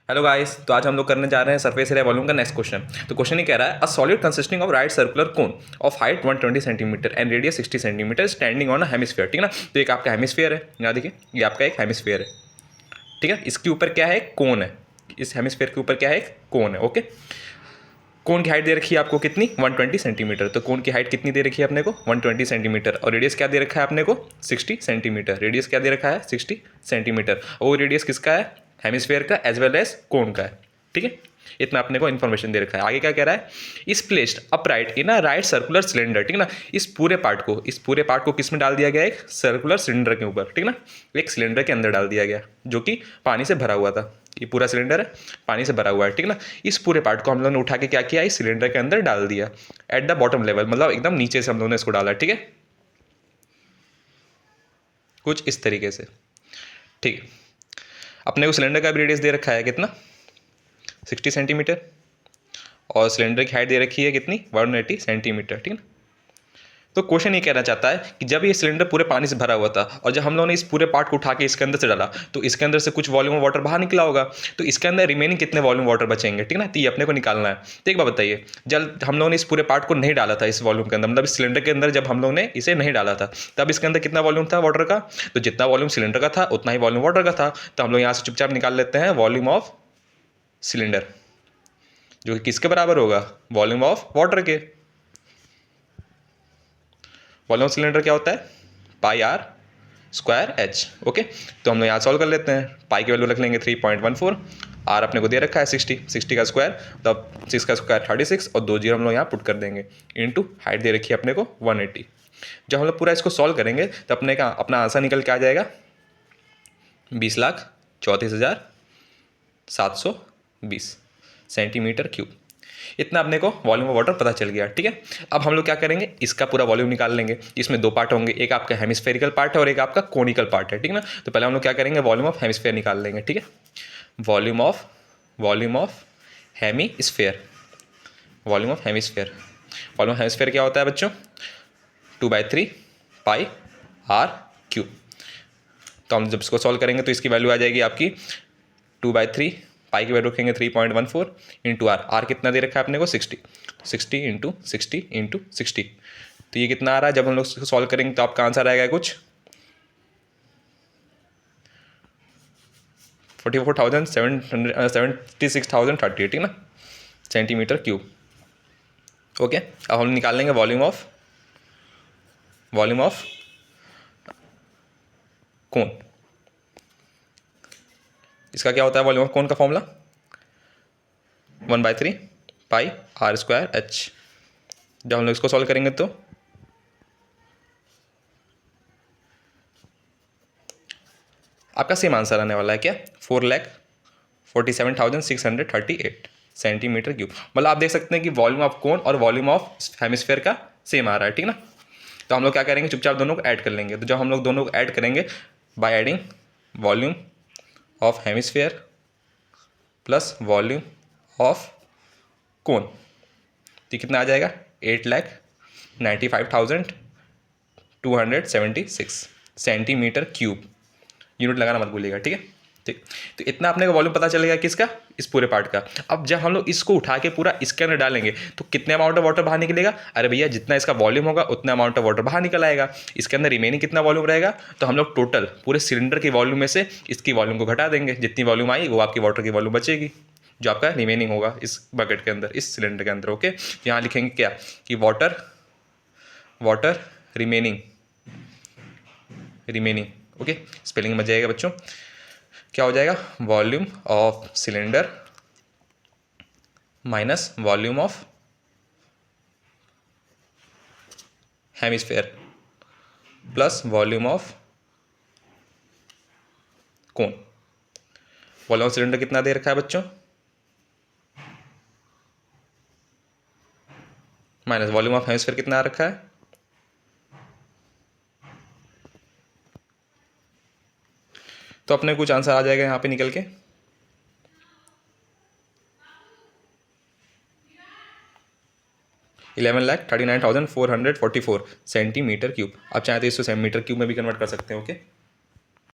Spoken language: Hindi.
हेलो गाइस, तो आज हम लोग करने जा रहे हैं सरफेस एरिया वॉल्यूम का नेक्स्ट क्वेश्चन। तो क्वेश्चन ये कह रहा है a solid consisting of right circular cone of height 120 centimetre and radius 60 centimetre standing on a hemisphere. ठीक है ना। तो एक आपका हेमिस्फीयर है, यहाँ देखिए ये आपका एक हेमिस्फीयर है। ठीक है, इसके ऊपर क्या है? कोन है। इस हेमिस्फीयर के ऊपर क्या है? कोन है। ओके, कोन की हाइट दे रखी है आपको कितनी? 120 सेंटीमीटर। तो कोन की हाइट कितनी दे रखी है अपने को? 120 सेंटीमीटर। और रेडियस क्या दे रखा है अपने को? 60 सेंटीमीटर। रेडियस क्या दे रखा है? 60 सेंटीमीटर। और रेडियस किसका है? हेमिस्फीयर का एज वेल एज कोन का है। ठीक है, इतना अपने को इन्फॉर्मेशन दे रखा है। आगे क्या कह रहा है? इस placed upright in a right circular cylinder. ठीक है ना। इस पूरे पार्ट को किस में डाल दिया गया? एक सर्कुलर सिलेंडर के ऊपर। ठीक है ना, एक सिलेंडर के अंदर डाल दिया गया जो कि पानी से भरा हुआ था। ये पूरा सिलेंडर है, पानी से भरा हुआ है। ठीक है ना। इस पूरे पार्ट को हम लोगों ने उठा के क्या किया? इस सिलेंडर के अंदर डाल दिया एट द बॉटम लेवल, मतलब एकदम नीचे से हम लोगों ने इसको डाला। ठीक है, कुछ इस तरीके से। ठीक है, अपने को सिलेंडर का भी रेडियस दे रखा है कितना? 60 सेंटीमीटर। और सिलेंडर की हाइट दे रखी है कितनी? 180 सेंटीमीटर। ठीक है ना। तो क्वेश्चन ये कहना चाहता है कि जब ये सिलेंडर पूरे पानी से भरा हुआ था और जब हम लोगों ने इस पूरे पार्ट को उठा के इसके अंदर से डाला तो इसके अंदर से कुछ वॉल्यूम ऑफ वाटर बाहर निकला होगा। तो इसके अंदर रिमेनिंग कितने वॉल्यूम वाटर बचेंगे? ठीक है ना। तो ये अपने को निकालना है। तो एक बात बताइए, जब हम लोगों ने इस पूरे पार्ट को नहीं डाला था इस वॉल्यूम के अंदर, मतलब इस सिलेंडर के अंदर जब हम लोगों ने इसे नहीं डाला था, तब इसके अंदर कितना वॉल्यूम था वाटर का? तो जितना वॉल्यूम सिलेंडर का था उतना ही वॉल्यूम वाटर का था। तो हम लोग यहाँ से चुपचाप निकाल लेते हैं वॉल्यूम ऑफ सिलेंडर, जो कि किसके बराबर होगा? वॉल्यूम ऑफ वाटर के। वॉल्यूम सिलेंडर क्या होता है? पाई आर स्क्वायर एच। ओके, तो हम लोग यहाँ सॉल्व कर लेते हैं। पाई की वैल्यू रख लेंगे 3.14। आर अपने को दे रखा है 60 का स्क्वायर, तब 6 का स्क्वायर 36 और 2 जीरो हम लोग यहाँ पुट कर देंगे। इनटू हाइट दे रखी है अपने को 180। जब हम लोग पूरा इसको सॉल्व करेंगे तो अपना आंसर निकल के आ जाएगा 20,34,720 सेंटीमीटर क्यूब। इतना अपने को वॉल्यूम ऑफ वाटर पता चल गया। ठीक है, अब हम लोग क्या करेंगे? इसका पूरा वॉल्यूम निकाल लेंगे। इसमें दो पार्ट होंगे, एक आपका हेमिस्फेरिकल पार्ट है और एक आपका कोनिकल पार्ट है। ठीक है ना। तो पहले हम लोग क्या करेंगे? वॉल्यूम ऑफ हेमिस्फेयर निकाल लेंगे। ठीक है, volume of hemisphere. Volume of hemisphere. Volume of hemisphere क्या होता है बच्चों? 2/3 पाई आर क्यूब। तो हम जब इसको सॉल्व करेंगे तो इसकी वैल्यू आ जाएगी आपकी 2/3 पाई की वैल्यू रखेंगे 3.14 इंटू आर। आर कितना दे रखा है अपने को? 60 इंटू 60। तो ये कितना आ रहा है? जब हम लोग इसको सॉल्व करेंगे तो आपका आंसर आएगा कुछ 76,038। ठीक है ना, सेंटीमीटर क्यूब। ओके, अब हम निकाल लेंगे वॉल्यूम ऑफ कोन। इसका क्या होता है वॉल्यूम ऑफ कोन का formula? 1/3 pi R square H. जब हम लोग इसको सॉल्व करेंगे तो आपका सेम आंसर आने वाला है क्या? 4,47,638 सेंटीमीटर क्यूब। मतलब आप देख सकते हैं कि वॉल्यूम ऑफ कोन और वॉल्यूम ऑफ हेमिस्फेयर का सेम आ रहा है। ठीक ना। तो हम लोग क्या करेंगे? चुपचाप दोनों को ऐड कर लेंगे। तो जब हम लोग दोनों को ऐड करेंगे by adding volume of hemisphere plus volume of कोन, तो कितना आ जाएगा? 8,95,276 सेंटीमीटर क्यूब। यूनिट लगाना मत भूलिएगा। ठीक है, ठीक। तो इतना अपने को वॉल्यूम पता चलेगा किसका? इस पूरे पार्ट का। अब जब हम लोग इसको उठा के पूरा इसके अंदर डालेंगे तो कितने अमाउंट ऑफ वाटर बाहर निकलेगा? अरे भैया, जितना इसका वॉल्यूम होगा उतना अमाउंट ऑफ वाटर बाहर निकल आएगा। इसके अंदर रिमेनिंग कितना वॉल्यूम रहेगा? तो हम लोग टोटल पूरे सिलेंडर की वॉल्यूम में से इसकी वॉल्यूम को घटा देंगे। जितनी वॉल्यूम आई वो आपकी वाटर की वॉल्यूम बचेगी, जो आपका रिमेनिंग होगा इस बकेट के अंदर, इस सिलेंडर के अंदर। ओके, यहाँ लिखेंगे क्या कि वाटर रिमेनिंग। ओके, स्पेलिंग मजा आएगा बच्चों। क्या हो जाएगा? Volume of cylinder minus volume of hemisphere plus volume of cone. Volume of cylinder कितना दे रखा है बच्चों? माइनस वॉल्यूम ऑफ हेमिस्फेयर कितना आ रखा है? तो अपने कुछ आंसर आ जाएगा यहाँ पे निकल के 11,39,444 सेंटीमीटर क्यूब। आप चाहे तो इसको सेंटीमीटर क्यूब में भी कन्वर्ट कर सकते हैं। ओके।